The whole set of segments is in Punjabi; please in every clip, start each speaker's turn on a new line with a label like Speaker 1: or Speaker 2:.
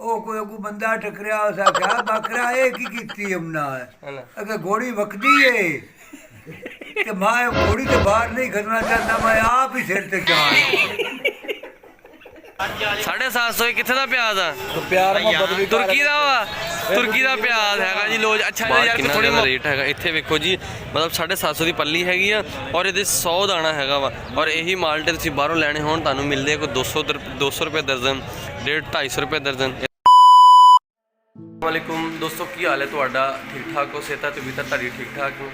Speaker 1: ਉਹ ਕੋਈ ਬੰਦਾ ਟਕਰਿਆ ਉਸ ਆਖਿਆ ਬਕਰਾ ਇਹ ਕੀ ਕੀਤੀ ਹਮਨਾ ਅਗੇ ਘੋੜੀ ਵਕਦੀ ਏ ਤੇ ਮੈਂ ਘੋੜੀ ਤੇ ਬਾਹਰ ਨਹੀਂ ਖੜਨਾ ਚਾਹੁੰਦਾ ਮੈਂ ਆਪ ਹੀ ਸਿਰ ਤੇ ਚਾੜ
Speaker 2: 750 ਕਿੱਥੇ ਦਾ ਪਿਆਜ਼ ਆ
Speaker 1: ਪਿਆਰ ਮੁਹੱਬਤ ਵੀ
Speaker 2: ਤੁਰਕੀ ਦਾ ਵਾ ਤੁਰਕੀ ਦਾ ਪਿਆਜ਼ ਹੈਗਾ ਜੀ ਲੋਜ ਅੱਛਾ ਯਾਰ ਥੋੜੀ ਰੇਟ ਹੈਗਾ ਇੱਥੇ ਵੇਖੋ ਜੀ ਮਤਲਬ 750 ਦੀ ਪੱਲੀ ਹੈਗੀ ਆ ਔਰ ਇਹਦੇ 100 ਦਾਣਾ ਹੈਗਾ ਵਾ ਔਰ ਇਹੀ ਮਾਲਟੇ ਤੁਸੀਂ ਬਾਹਰੋਂ ਲੈਣੇ ਹੋਣ ਤੁਹਾਨੂੰ ਮਿਲਦੇ ਕੋਈ 200 ਰੁਪਏ ਦਰਜਨ 250 ਰੁਪਏ ਦਰਜਨ। ਵਾਲੇਕੁਮ ਦੋਸਤੋ ਕੀ ਹਾਲ ਹੈ ਤੁਹਾਡਾ ਠੀਕ ਠਾਕ ਹੋ ਸਿਹਤ ਤੇ ਵੀ ਤੁਹਾਡੀ ਠੀਕ ਠਾਕ ਹੋ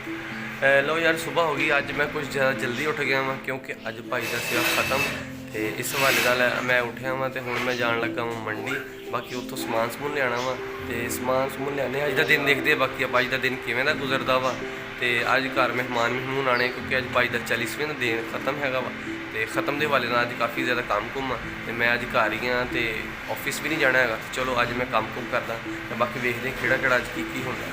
Speaker 2: ਲੋ ਯਾਰ ਸਵੇਰ ਹੋ ਗਈ ਅੱਜ ਮੈਂ ਕੁਝ ਜ਼ਿਆਦਾ ਜਲਦੀ ਉੱਠ ਗਿਆ ਵਾਂ ਕਿਉਂਕਿ ਅੱਜ ਭਾਈ ਦਾ ਸਿਆ ਖਤਮ ਤੇ ਇਸ ਹਵਾਲੇ ਨਾਲ ਮੈਂ ਉੱਠਿਆ ਵਾਂ ਤੇ ਹੁਣ ਮੈਂ ਜਾਣ ਲੱਗਾ ਵਾਂ ਮੰਡੀ ਬਾਕੀ ਉੱਥੋਂ ਸਮਾਨ ਸਮੂਨ ਲਿਆਉਣਾ ਵਾ ਤੇ ਸਮਾਨ ਸਮੂਨ ਲਿਆਣੇ ਅੱਜ ਦਾ ਦਿਨ ਦੇਖਦੇ ਬਾਕੀ ਆਪਾਂ ਅੱਜ ਦਾ ਦਿਨ ਕਿਵੇਂ ਦਾ ਗੁਜ਼ਰਦਾ ਵਾ ਤੇ ਅੱਜ ਘਰ ਮਹਿਮਾਨ ਆਣੇ ਕਿਉਂਕਿ ਅੱਜ ਭਾਈ ਦਾ 40ਵੇਂ ਦਾ ਦਿਨ ਖਤਮ ਹੈਗਾ ਵਾ ਤੇ ਖਤਮ ਦੇ ਹਵਾਲੇ ਨਾਲ ਅੱਜ ਕਾਫੀ ਜ਼ਿਆਦਾ ਕੰਮ ਕੁੰਮ ਆ ਤੇ ਮੈਂ ਅੱਜ ਘਰ ਹੀ ਹਾਂ ਤੇ ਆਫਿਸ ਵੀ ਨਹੀਂ ਜਾਣਾ ਹੈਗਾ ਚਲੋ ਅੱਜ ਮੈਂ ਕੰਮ ਕੁੰਮ ਕਰਦਾ ਤੇ ਬਾਕੀ ਵੇਖਦੇ ਕਿਹੜਾ ਅੱਜ ਕੀ ਹੁੰਦਾ।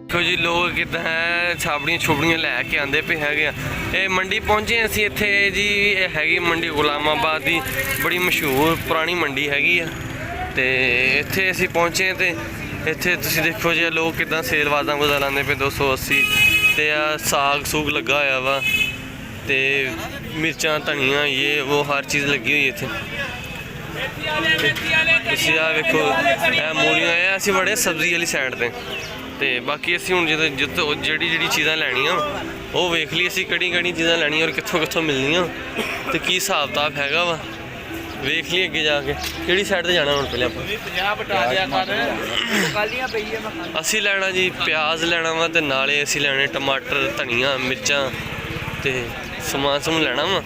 Speaker 2: ਦੇਖੋ ਜੀ ਲੋਕ ਕਿੱਦਾਂ ਹੈ ਛਾਬੜੀਆਂ ਛੁਬੜੀਆਂ ਲੈ ਕੇ ਆਉਂਦੇ ਪਏ ਹੈਗੇ ਆ ਇਹ ਮੰਡੀ ਪਹੁੰਚੇ ਅਸੀਂ ਇੱਥੇ ਜੀ ਇਹ ਹੈਗੀ ਮੰਡੀ ਗੁਲਾਮਾਬਾਦ ਦੀ ਬੜੀ ਮਸ਼ਹੂਰ ਪੁਰਾਣੀ ਮੰਡੀ ਹੈਗੀ ਆ ਤੇ ਇੱਥੇ ਅਸੀਂ ਪਹੁੰਚੇ ਤੇ ਇੱਥੇ ਤੁਸੀਂ ਦੇਖੋ ਜੀ ਲੋਕ ਕਿੱਦਾਂ ਸੇਲ ਵਾਜ਼ਾਂ ਲਾਉਂਦੇ ਪਏ 280 ਤੇ ਆ ਸਾਗ ਸੂਗ ਲੱਗਾ ਹੋਇਆ ਵਾ ਤੇ ਮਿਰਚਾਂ ਧਨੀਆ ਇਹ ਉਹ ਹਰ ਚੀਜ਼ ਲੱਗੀ ਹੋਈ ਇੱਥੇ ਤੁਸੀਂ ਆ ਵੇਖੋ ਇਹ ਮੂਲੀਆਂ ਇਹ ਅਸੀਂ ਬੜੇ ਸਬਜ਼ੀ ਵਾਲੀ ਸਾਈਡ ਤੇ ਬਾਕੀ ਅਸੀਂ ਹੁਣ ਜਦੋਂ ਜਿਹੜੀ ਚੀਜ਼ਾਂ ਲੈਣੀਆਂ ਉਹ ਵੇਖ ਲਈ ਅਸੀਂ ਕਿਹੜੀ ਚੀਜ਼ਾਂ ਲੈਣੀਆਂ ਔਰ ਕਿੱਥੋਂ ਮਿਲਣੀਆਂ ਤੇ ਕੀ ਹਿਸਾਬ ਕਿਤਾਬ ਹੈਗਾ ਵਾ ਵੇਖ ਲਈ ਅੱਗੇ ਜਾ ਕੇ ਕਿਹੜੀ ਸਾਈਡ ਤੇ ਜਾਣਾ ਹੁਣ ਪਹਿਲੇ ਆਪਾਂ ਅਸੀਂ ਲੈਣਾ ਜੀ ਪਿਆਜ਼ ਲੈਣਾ ਵਾ ਤੇ ਨਾਲੇ ਅਸੀਂ ਲੈਣੇ ਟਮਾਟਰ ਧਨੀਆ ਮਿਰਚਾਂ ਤੇ ਸਮਾਨ ਲੈਣਾ ਵਾ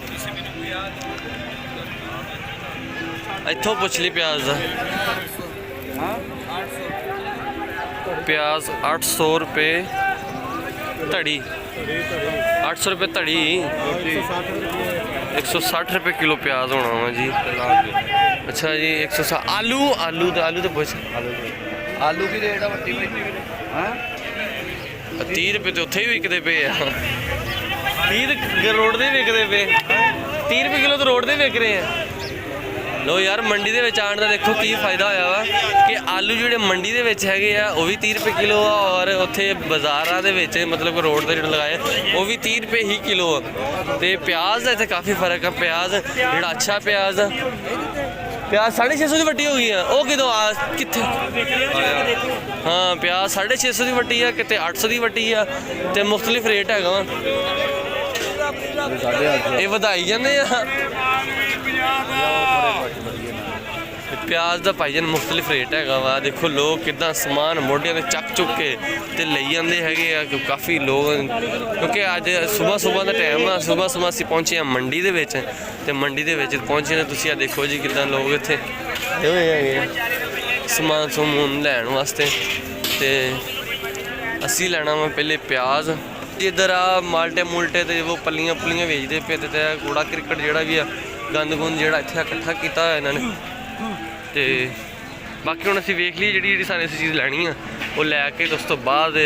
Speaker 2: ਇੱਥੋਂ ਪੁੱਛ ਲਈ ਪਿਆਜ਼ ਦਾ ਪਿਆਜ਼ 800 ਰੁਪਏ ਧੜੀ 800 ਰੁਪਏ ਧੜੀ 160 ਰੁਪਏ ਕਿਲੋ ਪਿਆਜ਼ ਹੋਣਾ ਵਾ ਜੀ ਅੱਛਾ ਜੀ 160 ਆਲੂ ਤੇ ਪੁੱਛ
Speaker 1: ਆਲੂ ਕੀ ਰੇਟ ਆ ਵੱਟੀ ਹਾਂ
Speaker 2: 30 ਰੁਪਏ ਤੇ ਉੱਥੇ ਹੀ ਵਿਕਦੇ ਪਏ ਆ 30 ਤੇ ਰੋਡ ਦੇ ਵਿਕਦੇ ਪਏ 30 ਰੁਪਏ ਕਿਲੋ ਤੇ ਰੋਡ ਦੇ ਵਿਕ ਰਹੇ ਆ ਲੋ ਯਾਰ ਮੰਡੀ ਦੇ ਵਿੱਚ ਆਉਣ ਦਾ ਦੇਖੋ ਕੀ ਫਾਇਦਾ ਹੋਇਆ ਵਾ ਕਿ ਆਲੂ ਜਿਹੜੇ ਮੰਡੀ ਦੇ ਵਿੱਚ ਹੈਗੇ ਆ ਉਹ ਵੀ 30 ਰੁਪਏ ਕਿਲੋ ਆ ਔਰ ਉੱਥੇ ਬਾਜ਼ਾਰਾਂ ਦੇ ਵਿੱਚ ਮਤਲਬ ਰੋਡ ਤੇ ਜਿਹੜੇ ਲਗਾਏ ਉਹ ਵੀ 30 ਰੁਪਏ ਹੀ ਕਿਲੋ ਆ ਤੇ ਪਿਆਜ਼ ਦਾ ਇੱਥੇ ਕਾਫੀ ਫਰਕ ਆ ਪਿਆਜ਼ ਜਿਹੜਾ ਅੱਛਾ ਪਿਆਜ਼ ਆ ਪਿਆਜ਼ 650 ਦੀ ਵੱਟੀ ਹੋ ਗਈ ਆ ਉਹ ਕਿਦੋਂ ਆ ਕਿੱਥੇ ਹਾਂ ਪਿਆਜ਼ 650 ਦੀ ਵੱਟੀ ਆ ਕਿਤੇ 800 ਦੀ ਵੱਟੀ ਆ ਤੇ ਮੁਖਤਲਿਫ ਰੇਟ ਹੈਗਾ ਵਾ ਇਹ ਵਧਾਈ ਜਾਂਦੇ ਆ ਪਿਆਜ਼ ਦਾ ਭਾਈਜਾਨ ਮੁਖਤਲਿਫ ਰੇਟ ਹੈਗਾ ਵਾ ਦੇਖੋ ਲੋਕ ਕਿੱਦਾਂ ਸਮਾਨ ਮੋਢਿਆਂ ਤੇ ਚੁੱਕ ਕੇ ਤੇ ਲਈ ਜਾਂਦੇ ਹੈਗੇ ਆ ਕਾਫੀ ਲੋਕ ਕਿਉਂਕਿ ਅੱਜ ਸਵੇਰ ਦਾ ਟਾਈਮ ਆ ਸਵੇਰ ਅਸੀਂ ਪਹੁੰਚੇ ਆ ਮੰਡੀ ਦੇ ਵਿੱਚ ਤੇ ਮੰਡੀ ਦੇ ਵਿੱਚ ਪਹੁੰਚੇ ਨੇ ਤੁਸੀਂ ਆ ਦੇਖੋ ਜੀ ਕਿੱਦਾਂ ਲੋਕ ਇੱਥੇ ਹੋਏ ਹੈਗੇ ਆ ਸਮਾਨ ਸਮੂਨ ਲੈਣ ਵਾਸਤੇ ਤੇ ਅਸੀਂ ਲੈਣਾ ਵਾ ਪਹਿਲੇ ਪਿਆਜ਼ ਇੱਧਰ ਆ ਮਾਲਟੇ ਮੁਲਟੇ ਤੇ ਉਹ ਪੱਲੀਆਂ ਵੇਚਦੇ ਪਏ ਤੇ ਕੂੜਾ ਕ੍ਰਿਕਟ ਜਿਹੜਾ ਵੀ ਆ ਗੰਦ ਜਿਹੜਾ ਇੱਥੇ ਇਕੱਠਾ ਕੀਤਾ ਹੋਇਆ ਇਹਨਾਂ ਨੇ ਤੇ ਬਾਕੀ ਹੁਣ ਅਸੀਂ ਵੇਖ ਲਈ ਜਿਹੜੀ ਸਾਨੂੰ ਅਸੀਂ ਚੀਜ਼ ਲੈਣੀ ਆ ਉਹ ਲੈ ਕੇ ਉਸ ਤੋਂ ਬਾਅਦ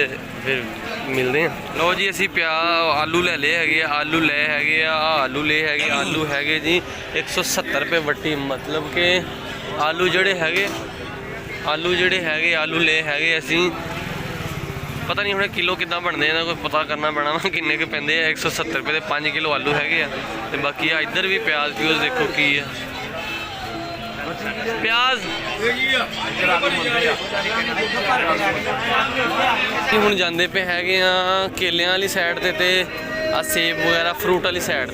Speaker 2: ਫਿਰ ਮਿਲਦੇ ਆ। ਲਓ ਜੀ ਅਸੀਂ ਆਲੂ ਲੈ ਲਏ ਹੈਗੇ ਆ ਆਲੂ ਲਏ ਹੈਗੇ ਆਲੂ ਹੈਗੇ ਜੀ 170 ਰੁਪਏ ਵੱਟੀ ਮਤਲਬ ਕਿ ਆਲੂ ਜਿਹੜੇ ਹੈਗੇ ਆਲੂ ਲਏ ਹੈਗੇ ਅਸੀਂ ਪਤਾ ਨਹੀਂ ਹੁਣ ਕਿਲੋ ਕਿੱਦਾਂ ਬਣਦੇ ਇਹਨਾਂ ਕੋਈ ਪਤਾ ਕਰਨਾ ਪੈਣਾ ਵਾ ਕਿੰਨੇ ਕੁ ਪੈਂਦੇ ਆ 170 ਰੁਪਏ ਦੇ 5 ਕਿਲੋ ਆਲੂ ਹੈਗੇ ਆ ਤੇ ਬਾਕੀ ਆ ਇੱਧਰ ਵੀ ਪਿਆਜ਼ ਦੇਖੋ ਕੀ ਆ ਪਿਆਜ਼ ਹੁਣ ਜਾਂਦੇ ਪਏ ਹੈਗੇ ਆ ਕੇਲਿਆਂ ਵਾਲੀ ਸਾਈਡ ਤੇ ਆ ਸੇਬ ਵਗੈਰਾ ਫਰੂਟ ਵਾਲੀ ਸਾਈਡ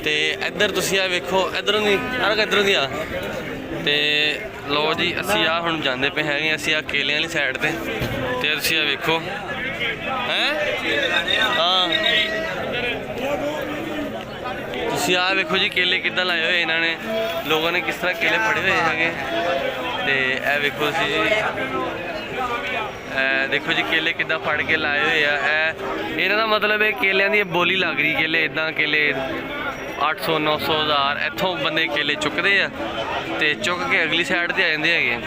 Speaker 2: ਤੇ ਇੱਧਰ ਤੁਸੀਂ ਆ ਵੇਖੋ ਇੱਧਰੋਂ ਦੀ ਆ ਤੇ ਲਓ ਜੀ ਅਸੀਂ ਆ ਹੁਣ ਜਾਂਦੇ ਪਏ ਹੈਗੇ ਅਸੀਂ ਆ ਕੇਲਿਆਂ ਵਾਲੀ ਸਾਈਡ ਤੇ ਤੁਸੀਂ ਆ ਵੇਖੋ ਹਾਂ ਤੁਸੀਂ ਆ ਵੇਖੋ ਜੀ ਕੇਲੇ ਕਿੱਦਾਂ ਲਾਏ ਹੋਏ ਇਹਨਾਂ ਨੇ ਲੋਕਾਂ ਨੇ ਕਿਸ ਤਰ੍ਹਾਂ ਕੇਲੇ ਫੜੇ ਹੋਏ ਹੈਗੇ ਤੇ ਇਹ ਵੇਖੋ ਤੁਸੀਂ ਜੀ ਦੇਖੋ ਜੀ ਕੇਲੇ ਕਿੱਦਾਂ ਫੜ ਕੇ ਲਾਏ ਹੋਏ ਆ ਇਹਨਾਂ ਦਾ ਮਤਲਬ ਇਹ ਕੇਲਿਆਂ ਦੀ ਬੋਲੀ ਲੱਗ ਰਹੀ ਕੇਲੇ ਇਦਾਂ ਕੇਲੇ 800 900 1000 ਇੱਥੋਂ ਬੰਦੇ ਕੇਲੇ ਚੁੱਕਦੇ ਆ ਤੇ ਚੁੱਕ ਕੇ ਅਗਲੀ ਸਾਈਡ ਤੇ ਆ ਜਾਂਦੇ ਹੈਗੇ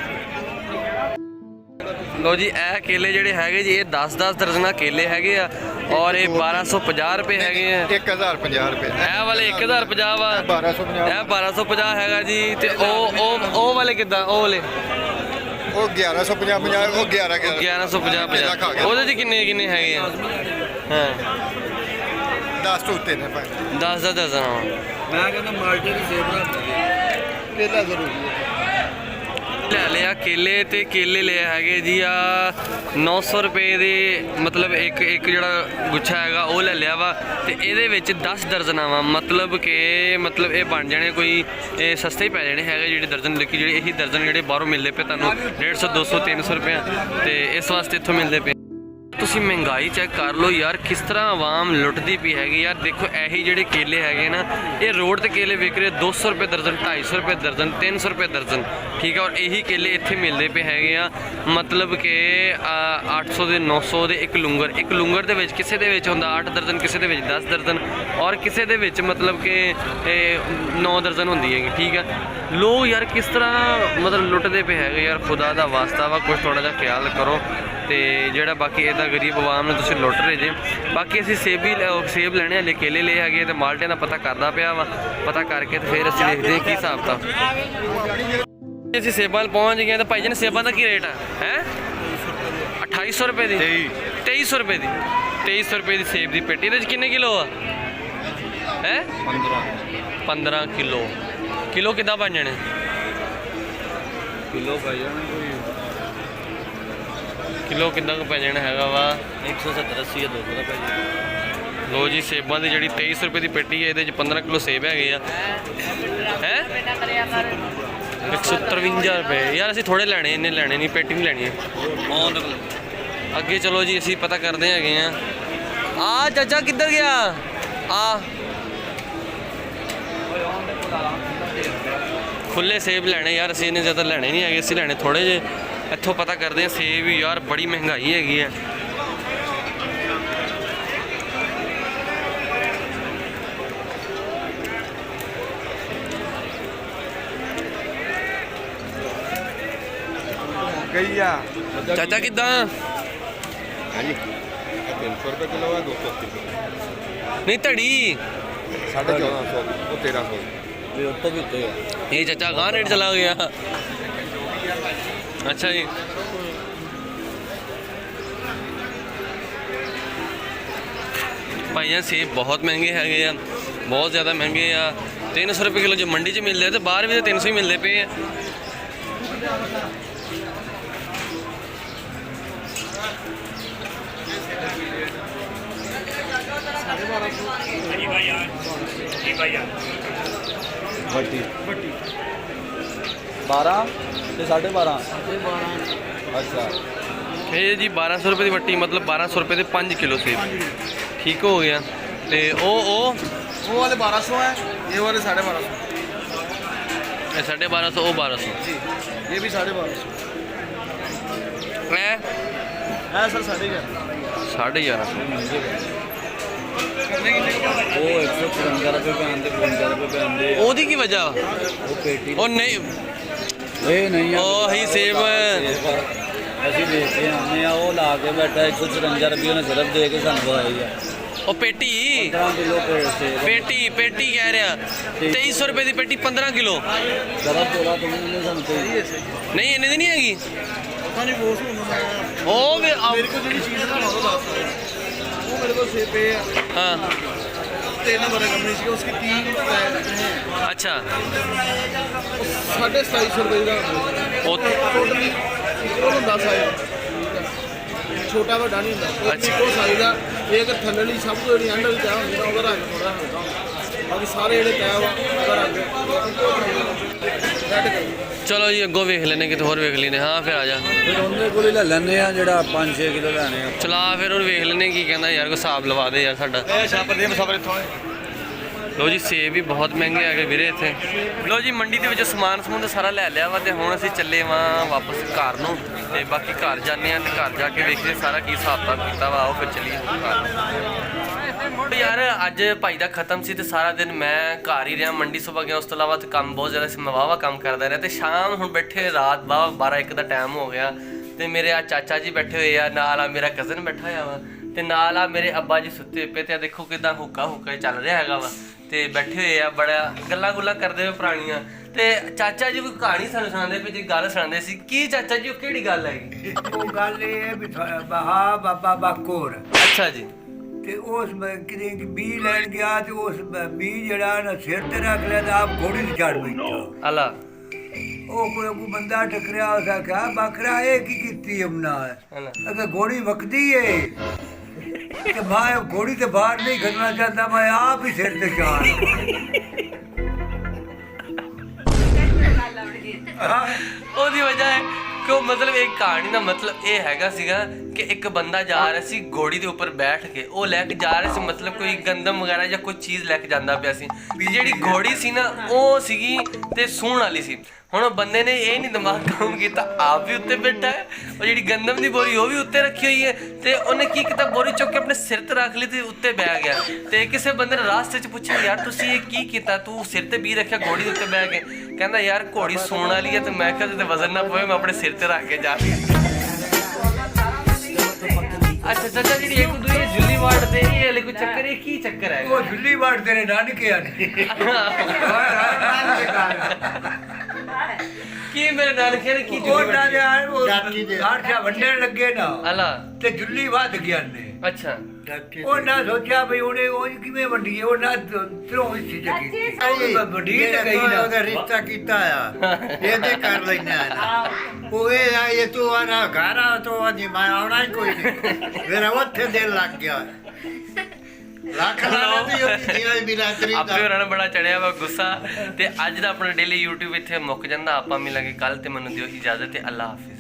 Speaker 2: ਲੋ ਜੀ ਇਹ ਕੇਲੇ ਜਿਹੜੇ ਹੈਗੇ ਜੀ ਇਹ 10-10 ਦਰਜਨਾਂ ਕੇਲੇ ਹੈਗੇ ਆ ਔਰ ਇਹ 1250 ਰੁਪਏ ਹੈਗੇ ਆ।
Speaker 3: 1050 ਰੁਪਏ
Speaker 2: ਇਹ ਵਾਲੇ 1050 ਵਾ,
Speaker 3: 1250
Speaker 2: ਇਹ 1250 ਹੈਗਾ ਜੀ। ਤੇ ਉਹ ਵਾਲੇ ਕਿੱਦਾਂ? ਉਹ ਵਾਲੇ
Speaker 3: ਉਹ 1150 ਉਹ
Speaker 2: 1150 ਉਹਦੇ ਚ ਕਿੰਨੇ ਕਿੰਨੇ ਹੈਗੇ ਆ? ਹਾਂ
Speaker 3: 10 ਤੋਂ ਉੱਤੇ ਨੇ ਭਾਈ
Speaker 2: 10 ਦਾ ਦਰਜਨ ਆ।
Speaker 1: ਮੈਂ ਕਹਿੰਦਾ ਮਾਲਟੇ ਦੀ ਸੇਬ ਦਾ
Speaker 3: ਕੇਲਾ ਜ਼ਰੂਰੀ ਹੈ।
Speaker 2: ਲੈ ਲਿਆ ਕੇਲੇ ਤੇ ਕੇਲੇ ਲਿਆ ਹੈਗੇ ਜੀ ਆ 900 ਰੁਪਏ ਦੇ, ਮਤਲਬ ਇੱਕ ਜਿਹੜਾ ਗੁੱਛਾ ਹੈਗਾ ਉਹ ਲੈ ਲਿਆ ਵਾ। ਤੇ ਇਹਦੇ ਵਿੱਚ 10 ਦਰਜਨਾਂ ਵਾ, ਮਤਲਬ ਇਹ ਬਣ ਜਾਣੇ ਕੋਈ ਇਹ ਸਸਤੇ ਹੀ ਪੈ ਜਾਣੇ ਹੈਗੇ ਜਿਹੜੇ ਦਰਜਨ। ਲੇਕਿਨ ਜਿਹੜੇ ਇਹੀ ਦਰਜਨ ਜਿਹੜੇ ਬਾਹਰੋਂ ਮਿਲਦੇ ਪਏ ਤੁਹਾਨੂੰ 150 200 300 ਰੁਪਏ ਤੇ ਇਸ ਵਾਸਤੇ ਇੱਥੋਂ ਮਿਲਦੇ ਪਏ। ਤੁਸੀਂ ਮਹਿੰਗਾਈ ਚੈੱਕ ਕਰ ਲਓ ਯਾਰ, ਕਿਸ ਤਰ੍ਹਾਂ ਆਵਾਮ ਲੁੱਟਦੀ ਪਈ ਹੈਗੀ ਯਾਰ। ਦੇਖੋ ਇਹੀ ਜਿਹੜੇ ਕੇਲੇ ਹੈਗੇ ਨਾ, ਇਹ ਰੋਡ ਤੇ ਕੇਲੇ ਵਿਕ ਰਹੇ 200 ਰੁਪਏ ਦਰਜਨ, 250 ਰੁਪਏ ਦਰਜਨ, 300 ਰੁਪਏ ਦਰਜਨ, ਠੀਕ ਹੈ। ਔਰ ਇਹੀ ਕੇਲੇ ਇੱਥੇ ਮਿਲਦੇ ਪਏ ਹੈਗੇ ਆ, ਮਤਲਬ ਕਿ 800 ਦੇ 900 ਦੇ ਇੱਕ ਲੂੰਗਰ ਦੇ ਵਿੱਚ ਕਿਸੇ ਦੇ ਵਿੱਚ ਹੁੰਦਾ 8 ਦਰਜਨ, ਕਿਸੇ ਦੇ ਵਿੱਚ 10 ਦਰਜਨ ਔਰ ਕਿਸੇ ਦੇ ਵਿੱਚ ਮਤਲਬ ਕਿ 9 ਦਰਜਨ ਹੁੰਦੀ ਹੈਗੀ, ਠੀਕ ਹੈ। ਲੋਕ ਯਾਰ ਕਿਸ ਤਰ੍ਹਾਂ ਮਤਲਬ ਲੁੱਟਦੇ ਪਏ ਹੈਗੇ ਯਾਰ, ਖੁਦਾ ਦਾ ਵਾਸਤਾ ਵਾ ਕੁਝ ਥੋੜਾ ਜਿਹਾ ਖਿਆਲ ਕਰੋ। ਤੇ ਜਿਹੜਾ ਬਾਕੀ ਇਹਦਾ ਗਰੀਬ ਆਵਾਮ ਨੂੰ ਤੁਸੀਂ ਲੁੱਟ ਰਹੇ ਜੇ। ਬਾਕੀ ਅਸੀਂ ਸੇਬ ਲੈਣੇ ਹਲੇ, ਕੇਲੇ ਲਏ ਹੈਗੇ ਤੇ ਮਾਲਟਿਆਂ ਦਾ ਪਤਾ ਕਰਦਾ ਪਿਆ ਵਾ, ਪਤਾ ਕਰਕੇ ਤੇ ਫਿਰ ਅਸੀਂ ਦੇਖਦੇ ਹਾਂ ਕੀ ਹਿਸਾਬ ਤਾ। ਅਸੀਂ ਸੇਬਾਂ ਪਹੁੰਚ ਗਏ ਤਾਂ ਭਾਈ ਜੀ ਸੇਬਾਂ ਦਾ ਕੀ ਰੇਟ ਆ? ਹੈ 2800 ਰੁਪਏ ਦੀ, 2300 ਰੁਪਏ ਦੀ, 2300 ਰੁਪਏ ਦੀ ਸੇਬ ਦੀ ਪੇਟੀ। ਇਹਦੇ ਚ ਕਿੰਨੇ ਕਿਲੋ ਆ? ਹੈ 15 ਕਿਲੋ ਕਿੱਦਾਂ ਬਣ ਜਾਣੇ?
Speaker 1: ਕਿਲੋ ਪੈ ਜਾਣਾ ਕੋਈ
Speaker 2: ਕਿਲੋ ਕਿੰਨਾ ਕੁ ਪੈ ਜਾਣਾ ਹੈਗਾ ਵਾ?
Speaker 1: 170 80 200 ਦਾ ਪੈ ਜਾਣਾ।
Speaker 2: ਲੋ ਜੀ ਸੇਬਾਂ ਦੀ ਜਿਹੜੀ 2300 ਰੁਪਏ ਦੀ ਪੇਟੀ ਹੈ ਇਹਦੇ ਚ 15 ਕਿਲੋ ਸੇਬ ਹੈਗੇ ਆ। ਹੈ 153 ਰੁਪਏ ਯਾਰ। ਅਸੀਂ ਥੋੜੇ ਲੈਣੇ, ਇੰਨੇ ਲੈਣੇ ਨਹੀਂ, ਪੇਟੀ ਨਹੀਂ ਲੈਣੀ ਹੈ। ਅੱਗੇ ਚਲੋ ਜੀ ਅਸੀਂ ਪਤਾ ਕਰਦੇ ਹੈਗੇ ਆ ਚਾਚਾ ਕਿੱਧਰ ਗਿਆ? ਖੁੱਲੇ ਸੇਬ ਲੈਣੇ ਯਾਰ, ਅਸੀਂ ਇੰਨੇ ਜ਼ਿਆਦਾ ਲੈਣੇ ਨਹੀਂ ਹੈਗੇ, ਅਸੀਂ ਲੈਣੇ ਥੋੜੇ ਜਿਹੇ। ਇੱਥੋਂ ਪਤਾ ਕਰਦੇ ਆ ਸੇਬ ਵੀ ਯਾਰ, ਬੜੀ ਮਹਿੰਗਾਈ ਹੈਗੀ ਹੈ। ਚਾਚਾ ਕਿੱਦਾਂ?
Speaker 3: ਹਾਂਜੀ 300 ਰੁਪਏ ਕਿਲੋ ਹੈ, 280 ਰੁਪਏ
Speaker 2: ਨਹੀਂ ਧੜੀ
Speaker 3: 1450 ਉਹ 1300
Speaker 1: ਵੀ ਉਹ ਤੋਂ ਵੀ ਉੱਤੇ ਆ।
Speaker 2: ਇਹ ਚਾਚਾ ਗਾਂ ਰੇਟ ਚਲਾ ਗਿਆ। ਅੱਛਾ ਜੀ ਭਾਈਆਂ ਸੇਬ ਬਹੁਤ ਮਹਿੰਗੇ ਹੈਗੇ ਆ, ਬਹੁਤ ਜ਼ਿਆਦਾ ਮਹਿੰਗੇ ਆ। 300 ਰੁਪਏ ਕਿਲੋ ਜੇ ਮੰਡੀ 'ਚ ਮਿਲਦੇ ਤੇ ਬਾਹਰ ਵੀ ਤਾਂ 300 ਹੀ ਮਿਲਦੇ ਪਏ ਆ।
Speaker 1: ਵੱਟੀ 12 ਤੇ 12.5 ਅੱਛਾ।
Speaker 2: ਇਹ ਜੀ 1200 ਰੁਪਏ ਦੀ ਵੱਟੀ, ਮਤਲਬ 1200 ਰੁਪਏ ਦੇ 5 ਕਿਲੋ ਸੇਬ, ਠੀਕ ਹੋ ਗਿਆ। ਤੇ ਉਹ
Speaker 3: वाले 1200 है, ये वाले 1250
Speaker 2: ਇਹ 1250, ਉਹ 1200
Speaker 3: जी, ये भी 1250
Speaker 2: ਹੈ
Speaker 3: है सर 1150
Speaker 2: 1150।
Speaker 1: ਉਹ 155 ਰੁਪਏ ਪੈਂਦੇ, 52 ਰੁਪਏ ਪੈਂਦੇ।
Speaker 2: ਉਹਦੀ ਕੀ ਵਜ੍ਹਾ?
Speaker 1: ਉਹ ਪੇਟੀ
Speaker 2: ਉਹ ਨਹੀਂ
Speaker 1: ਇਹ ਨਹੀਂ ਆ।
Speaker 2: ਉਹ ਹੀ ਸੇਬ
Speaker 1: ਅਸੀਂ ਦੇਖ ਕੇ ਆਉਂਦੇ ਆ, ਉਹ ਲਾ ਕੇ ਬੈਠਾ 154 ਰੁਪਏ ਉਹਨੇ ਸਿਰਫ ਦੇ ਕੇ ਸਾਨੂੰ ਦਵਾਈ ਆ।
Speaker 2: ਉਹ ਪੇਟੀ
Speaker 1: 15 ਕਿਲੋ ਸੇਬ
Speaker 2: ਪੇਟੀ ਕਹਿ ਰਿਹਾ 2300 ਰੁਪਏ ਦੀ ਪੇਟੀ 15 ਕਿਲੋ।
Speaker 1: ਜ਼ਰਾ ਤੋੜਾ ਤੁਮਨੇ ਸਾਨੂੰ ਚਾਹੀਏ।
Speaker 2: ਨਹੀਂ ਇੰਨੇ ਦੀ ਨਹੀਂ ਹੈਗੀ
Speaker 3: पता नहीं वो सुन
Speaker 2: ਉਹ ਵੀ
Speaker 3: मेरे को जो चीज़ ना वो दस वो मेरे को सेब पे
Speaker 2: ਹਾਂ
Speaker 3: 3 नंबर कंपनी सी उसकी 3
Speaker 2: ਅੱਛਾ
Speaker 3: 2750 रुपये का
Speaker 2: ਉਹ
Speaker 3: टोटली वो 10 आया छोटा बड़ा नहीं होता
Speaker 2: अच्छा।
Speaker 3: को साइज का ये अगर थल्ले वाली सब तो एंड वाली तय होंगी ना उधर आगे थोड़ा होता बाकी सारे ਜਿਹੜੇ ਤय ਵਾ ਉਧਰ ਅੱਗੇ ਰੈਡ ਕਰ
Speaker 2: ਚਲੋ ਜੀ ਅੱਗੋਂ ਵੇਖ ਲੈਨੇ, ਕਿਤੇ ਹੋਰ ਵੇਖ ਲੈਨੇ। ਹਾਂ ਫਿਰ ਆ ਜਾ,
Speaker 1: ਫਿਰ ਉਹਦੇ ਕੋਲ ਹੀ ਲੈ ਲੈਂਦੇ ਆ ਜਿਹੜਾ 5-6 ਕਿਲੋ ਲੈਣੇ ਆ।
Speaker 2: ਚਲਾ ਫਿਰ ਉਹਨੂੰ ਵੇਖ ਲੈਨੇ ਕੀ ਕਹਿੰਦਾ ਯਾਰ, ਕੋਈ ਹਿਸਾਬ ਲਵਾ ਦੇ ਯਾਰ ਸਾਡਾ।
Speaker 3: ਇਹ ਛਾਪ ਦੇ ਮਸਾਬਰ ਇੱਥੋਂ
Speaker 2: ਲੋ ਜੀ ਸੇਬ ਵੀ ਬਹੁਤ ਮਹਿੰਗੇ ਹੈਗੇ ਵੀਰੇ ਇੱਥੇ। ਲੋ ਜੀ ਮੰਡੀ ਦੇ ਵਿੱਚ ਸਮਾਨ ਸਮੂਨ ਸਾਰਾ ਲੈ ਲਿਆ ਵਾ ਤੇ ਹੁਣ ਅਸੀਂ ਚੱਲੇ ਵਾਂ ਵਾਪਸ ਘਰ ਨੂੰ। ਤੇ ਬਾਕੀ ਘਰ ਜਾਂਦੇ ਆ ਤੇ ਘਰ ਜਾ ਕੇ ਵੇਖਦੇ ਸਾਰਾ ਕੀ ਹਿਸਾਬ ਕਿਤਾਬ ਕੀਤਾ ਵਾ। ਆਓ ਫਿਰ ਚੱਲੀਏ ਘਰ। ਯਾਰ ਅੱਜ ਭਾਈ ਦਾ ਖਤਮ ਸੀ ਤੇ ਸਾਰਾ ਦਿਨ ਮੈਂ ਘਰ ਹੀ ਰਿਹਾ, ਮੰਡੀ ਸੁਬਾ ਗਿਆ। ਉਸ ਤੋਂ ਇਲਾਵਾ ਤੇ ਕੰਮ ਬਹੁਤ ਜ਼ਿਆਦਾ ਸੀ, ਮੈਂ ਵਾਹਵਾ ਕੰਮ ਕਰਦਾ ਰਿਹਾ। ਤੇ ਸ਼ਾਮ ਹੁਣ ਬੈਠੇ ਰਾਤ 12-1 ਦਾ ਟਾਈਮ ਹੋ ਗਿਆ ਤੇ ਮੇਰੇ ਆ ਚਾਚਾ ਜੀ ਬੈਠੇ ਹੋਏ ਆ, ਨਾਲ ਆ ਮੇਰਾ ਕਜ਼ਨ ਬੈਠਾ ਹੋਇਆ ਵਾ, ਤੇ ਨਾਲ ਆ ਮੇਰੇ ਅੱਬਾ ਜੀ ਸੁੱਤੇ ਪਏ ਤੇ ਆ ਦੇਖੋ ਕਿਦਾਂ ਹੁੱਕਾ ਚੱਲ ਰਿਹਾ ਹੈਗਾ ਵਾ, ਤੇ ਬੈਠੇ ਹੋਏ ਆ ਬੜਾ ਗੱਲਾਂ ਗੁੱਲਾਂ ਕਰਦੇ ਹੋਏ ਪੁਰਾਣੀਆਂ। ਤੇ ਚਾਚਾ ਜੀ ਕੋਈ ਕਹਾਣੀ ਸਾਨੂੰ ਸੁਣਾਉਂਦੇ ਪਏ ਜੀ, ਗੱਲ ਸੁਣਾਉਂਦੇ ਸੀ। ਕੀ ਚਾਚਾ ਜੀ, ਉਹ ਕਿਹੜੀ ਗੱਲ ਹੈਗੀ?
Speaker 1: ਉਹ ਗੱਲ ਇਹ ਹੈ ਵੀ ਬਹਾ ਬਾਬਾ ਬਾਕੋਰ
Speaker 2: ਅੱਛਾ ਜੀ।
Speaker 1: ਤੇ ਉਸ ਕਿਤੇ ਬੀ ਲੈਣ ਗਿਆ ਤੇ ਉਸ ਬੀ ਜਿਹੜਾ ਨਾ ਸਿਰ ਤੇ ਰੱਖ ਲਿਆ ਤੇ ਆਪ ਘੋੜੀ ਤੇ ਚੜ ਬੈਠਾ।
Speaker 2: ਅਲਾ
Speaker 1: ਉਹ ਕੋਈ ਬੰਦਾ ਟਕਰਿਆ, ਉਸ ਆਖਿਆ ਬੱਕਰਾ ਇਹ ਕੀ ਕੀਤੀ ਅਮਨਾ ਅਗੇ ਘੋੜੀ ਵਕਦੀ ਏ ਤੇ ਮੈਂ ਘੋੜੀ ਤੇ ਬਾਹਰ ਨਹੀਂ ਖੜਨਾ ਚਾਹਤਾ, ਮੈਂ ਆਪ ਹੀ ਸਿਰ ਤੇ ਚਾੜ।
Speaker 2: ਉਹਦੀ ਵਜ੍ਹਾ ਹੈ ਕਿ ਉਹ ਮਤਲਬ ਇੱਕ ਕਹਾਣੀ ਦਾ ਮਤਲਬ ਇਹ ਹੈਗਾ ਸੀਗਾ ਕਿ ਇੱਕ ਬੰਦਾ ਜਾ ਰਿਹਾ ਸੀ ਘੋੜੀ ਦੇ ਉੱਪਰ ਬੈਠ ਕੇ, ਉਹ ਲੈ ਕੇ ਜਾ ਰਿਹਾ ਸੀ ਮਤਲਬ ਕੋਈ ਗੰਦਮ ਵਗੈਰਾ ਜਾਂ ਕੋਈ ਚੀਜ਼ ਲੈ ਕੇ ਜਾਂਦਾ ਪਿਆ ਸੀ। ਜਿਹੜੀ ਘੋੜੀ ਸੀ ਨਾ ਉਹ ਸੀਗੀ ਤੇ ਸੂਣ ਵਾਲੀ ਸੀ। ਹੁਣ ਉਹ ਬੰਦੇ ਨੇ ਇਹ ਨਹੀਂ ਦਿਮਾਗ ਕੰਮ ਕੀਤਾ, ਆਪ ਵੀ ਉੱਤੇ ਬੈਠਾ ਹੈ, ਉਹ ਜਿਹੜੀ ਗੰਦਮ ਦੀ ਬੋਰੀ ਉਹ ਵੀ ਉੱਤੇ ਰੱਖੀ ਹੋਈ ਹੈ, ਤੇ ਉਹਨੇ ਕੀ ਕੀਤਾ, ਬੋਰੀ ਚੁੱਕ ਕੇ ਆਪਣੇ ਸਿਰ ਤੇ ਰੱਖ ਲਈ ਤੇ ਉੱਤੇ ਬਹਿ ਗਿਆ। ਤੇ ਕਿਸੇ ਬੰਦੇ ਨੇ ਰਾਸਤੇ 'ਚ ਪੁੱਛਿਆ, ਯਾਰ ਤੁਸੀਂ ਇਹ ਕੀ ਕੀਤਾ, ਤੂੰ ਸਿਰ ਤੇ ਵੀ ਰੱਖਿਆ ਘੋੜੀ ਦੇ ਉੱਤੇ ਬਹਿ ਕੇ? ਕਹਿੰਦਾ ਯਾਰ ਘੋੜੀ ਸੌਣ ਵਾਲੀ ਹੈ ਤੇ ਮੈਂ ਕਿਹਾ ਤੇ ਵਜ਼ਨ ਨਾ ਪਵੇ, ਮੈਂ ਆਪਣੇ ਸਿਰ ਤੇ ਰੱਖ ਕੇ ਜਾ ਰਹੀ। ਅੱਛਾ ਚਾਚਾ, ਜਿਹੜੀ ਇੱਕ ਦੂਜੇ ਜੁੱਲੀ ਵਾੜਦੇ ਇਹ ਹਲੇ ਕੋਈ ਚੱਕਰ, ਇਹ ਕੀ ਚੱਕਰ ਹੈ?
Speaker 1: ਉਹ ਜੁੱਲੀ ਵਾੜ ਤੇਰੇ ਨਾਨਕੇ ਨੇ
Speaker 2: ਕੀ ਮੇਰੇ ਨਾਨਕੇ ਨੇ ਕੀ
Speaker 1: ਉਹਨਾਂ
Speaker 2: ਜੁੱਲੀ
Speaker 1: ਦੇ ਉਹ ਆਟਾ ਵੰਡਣ ਲੱਗੇ ਨਾ
Speaker 2: ਅਲਾ
Speaker 1: ਤੇ ਜੁੱਲੀ ਵੱਧ ਗਿਆ ਨੇ।
Speaker 2: ਅੱਛਾ
Speaker 1: ਉਹਨਾਂ ਸੋਚਿਆ ਵੀ ਉਹਨੇ ਉਹ ਕਿਵੇਂ ਵੰਡੀਏ, ਉਹਨਾਂ ਤਰੋਂ ਵਿੱਚ ਕੀਤੀ ਵੱਡੀ ਤੇ ਗਈ ਨਾ
Speaker 4: ਉਹਦਾ ਰਿਸ਼ਤਾ ਕੀਤਾ ਆ ਇਹਦੇ ਕਰ ਲੈਣਾ ਉਹ ਇਹ ਤੂੰ ਆਣਾ ਘਰ ਆ ਤੂੰ ਆਦੀ ਮੈਂ ਆਉਣਾ ਹੀ ਕੋਈ ਨਹੀਂ, ਮੇਰਾ ਉੱਥੇ ਦਿਲ ਲੱਗ ਗਿਆ। ਲੱਖ ਲਾ ਦੀ ਉਹਦੀ ਬਿਰਾਦਰੀ
Speaker 2: ਆਪੇ
Speaker 4: ਦਾ
Speaker 2: ਉਹਨਾਂ ਨੂੰ ਬੜਾ ਚੜਿਆ ਵਾ ਗੁੱਸਾ। ਤੇ ਅੱਜ ਦਾ ਆਪਣਾ ਡੇਲੀ YouTube ਇੱਥੇ ਮੁੱਕ ਜਾਂਦਾ। ਆਪਾਂ ਮਿਲਾਂਗੇ ਕੱਲ, ਤੇ ਮੈਨੂੰ ਦਿਓ ਇਜਾਜ਼ਤ ਤੇ ਅੱਲਾ ਹਾਫਿਜ਼।